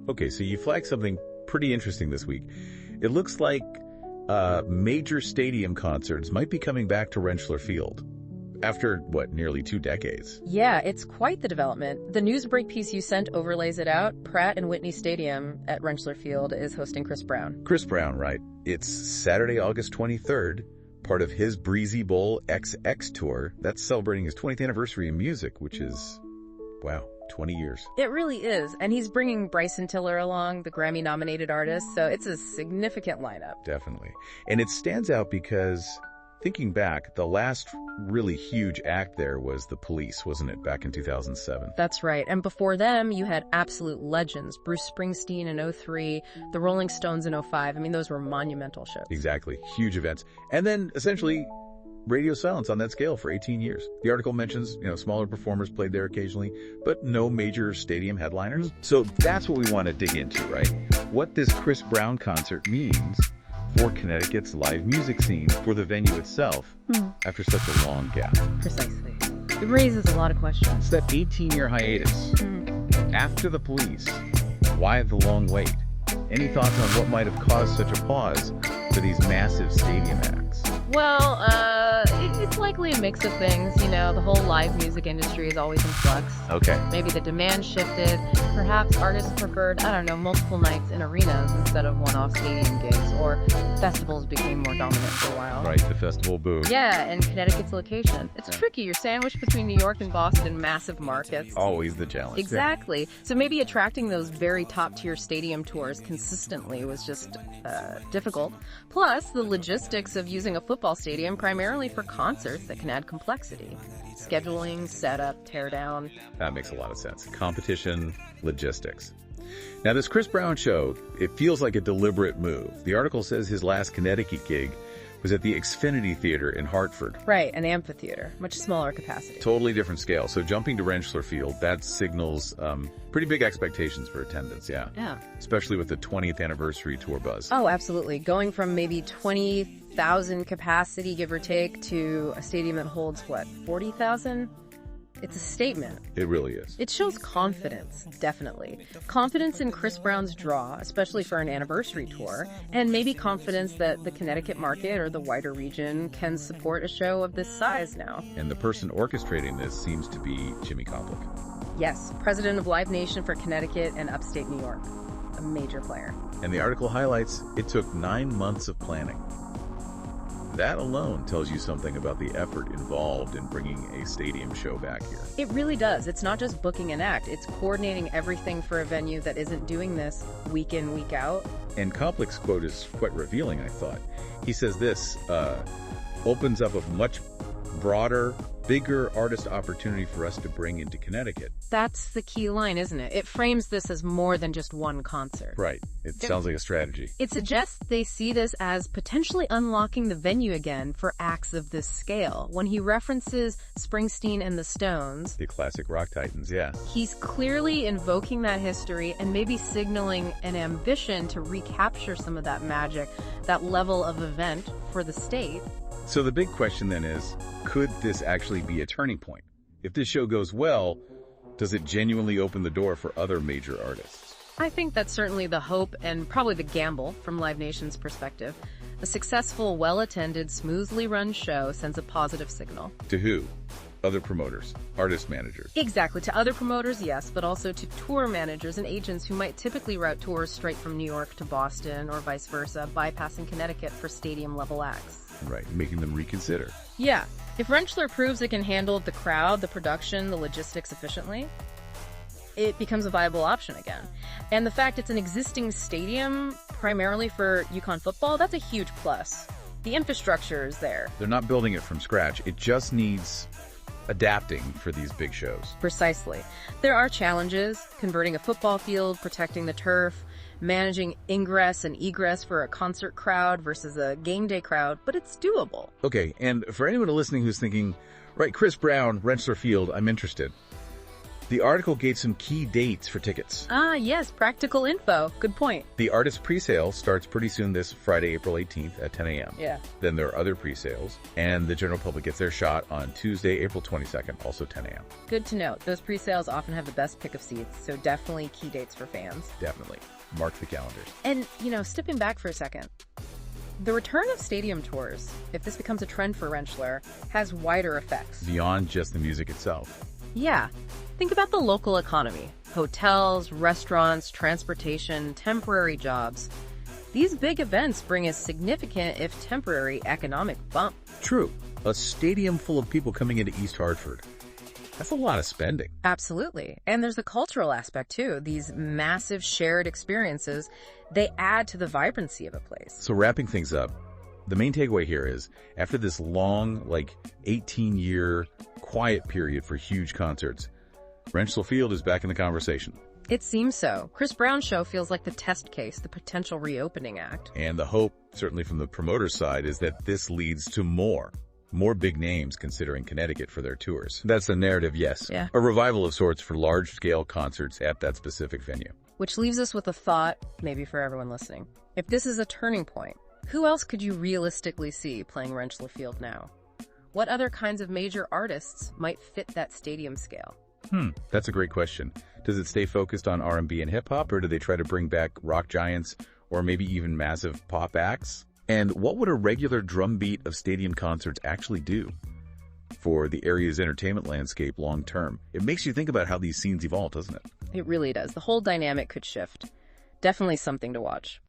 Okay, so you flagged something pretty interesting this week. It looks like major stadium concerts might be coming back to Rentschler Field. After, nearly 2 decades? Yeah, it's quite the development. The Newsbreak piece you sent overlays it out. Pratt & Whitney Stadium at Rentschler Field is hosting Chris Brown. Chris Brown, right. It's Saturday, August 23rd, part of his Breezy Bowl XX tour. That's celebrating his 20th anniversary in music, which is, 20 years. It really is. And he's bringing Bryson Tiller along, the Grammy-nominated artist, so it's a significant lineup. Definitely. And it stands out because, thinking back, the last really huge act there was The Police, wasn't it, back in 2007? That's right. And before them, you had absolute legends. Bruce Springsteen in '03, the Rolling Stones in '05. I mean, those were monumental shows. Exactly. Huge events. And then, essentially, radio silence on that scale for 18 years. The article mentions, smaller performers played there occasionally, but no major stadium headliners. So that's what we want to dig into, right? What this Chris Brown concert means for Connecticut's live music scene, for the venue itself, after such a long gap. Precisely. It raises a lot of questions. It's that 18-year hiatus. After The Police, why the long wait? Any thoughts on what might have caused such a pause for these massive stadium acts? Well, it's likely a mix of things. The whole live music industry is always in flux. Okay. Maybe the demand shifted. Perhaps artists preferred, multiple nights in arenas instead of one-off stadium gigs, or festivals became more dominant for a while. Right, the festival boom. Yeah, and Connecticut's location. It's tricky. You're sandwiched between New York and Boston, massive markets. Always the challenge. Exactly. Yeah. So maybe attracting those very top-tier stadium tours consistently was just difficult. Plus, the logistics of using a football stadium primarily for concerts that can add complexity. Scheduling, setup, teardown. That makes a lot of sense. Competition, logistics. Now, this Chris Brown show, it feels like a deliberate move. The article says his last Connecticut gig was at the Xfinity Theater in Hartford. Right, an amphitheater, much smaller capacity. Totally different scale. So jumping to Rentschler Field, that signals pretty big expectations for attendance, yeah. Yeah. Especially with the 20th anniversary tour buzz. Oh, absolutely. Going from maybe 20,000 capacity, give or take, to a stadium that holds, 40,000? It's a statement. It really is. It shows confidence, definitely. Confidence in Chris Brown's draw, especially for an anniversary tour, and maybe confidence that the Connecticut market or the wider region can support a show of this size now. And the person orchestrating this seems to be Jimmy Complic. Yes, president of Live Nation for Connecticut and upstate New York. A major player. And the article highlights it took 9 months of planning. That alone tells you something about the effort involved in bringing a stadium show back here. It really does. It's not just booking an act. It's coordinating everything for a venue that isn't doing this week in, week out. And Complic's quote is quite revealing, I thought. He says this opens up a much broader, bigger artist opportunity for us to bring into Connecticut. That's the key line, isn't it? It frames this as more than just one concert. Right. It sounds like a strategy. It suggests they see this as potentially unlocking the venue again for acts of this scale. When he references Springsteen and the Stones, the classic rock titans, yeah. He's clearly invoking that history and maybe signaling an ambition to recapture some of that magic, that level of event for the state. So the big question then is, could this actually be a turning point? If this show goes well, does it genuinely open the door for other major artists? I think that's certainly the hope and probably the gamble from Live Nation's perspective. A successful, well-attended, smoothly run show sends a positive signal. To who? Other promoters, artist managers. Exactly. To other promoters, yes, but also to tour managers and agents who might typically route tours straight from New York to Boston or vice versa, bypassing Connecticut for stadium-level acts. Right, making them reconsider. Yeah. If Rentschler proves it can handle the crowd, the production, the logistics efficiently, it becomes a viable option again. And the fact it's an existing stadium, primarily for UConn football, that's a huge plus. The infrastructure is there. They're not building it from scratch. It just needs adapting for these big shows. Precisely. There are challenges: converting a football field, protecting the turf, managing ingress and egress for a concert crowd versus a game day crowd, but it's doable. Okay, and for anyone listening who's thinking, right, Chris Brown, Rentschler Field, I'm interested. The article gave some key dates for tickets. Ah, yes, practical info. Good point. The artist presale starts pretty soon this Friday, April 18th at 10 a.m. Yeah. Then there are other presales, and the general public gets their shot on Tuesday, April 22nd, also 10 a.m. Good to note. Those pre-sales often have the best pick of seats, so definitely key dates for fans. Definitely. Mark the calendars. And, stepping back for a second, the return of stadium tours, if this becomes a trend for Rentschler, has wider effects. Beyond just the music itself. Yeah. Think about the local economy. Hotels, restaurants, transportation, temporary jobs. These big events bring a significant, if temporary, economic bump. True. A stadium full of people coming into East Hartford. That's a lot of spending. Absolutely. And there's a cultural aspect, too. These massive shared experiences, they add to the vibrancy of a place. So wrapping things up, the main takeaway here is, after this long, 18-year quiet period for huge concerts, Rentschler Field is back in the conversation. It seems so. Chris Brown's show feels like the test case, the potential reopening act. And the hope, certainly from the promoter's side, is that this leads to more big names considering Connecticut for their tours. That's the narrative, yes. Yeah. A revival of sorts for large-scale concerts at that specific venue. Which leaves us with a thought, maybe for everyone listening. If this is a turning point, who else could you realistically see playing Rentschler Field now? What other kinds of major artists might fit that stadium scale? That's a great question. Does it stay focused on R&B and hip-hop, or do they try to bring back rock giants or maybe even massive pop acts? And what would a regular drumbeat of stadium concerts actually do for the area's entertainment landscape long term? It makes you think about how these scenes evolve, doesn't it? It really does. The whole dynamic could shift. Definitely something to watch.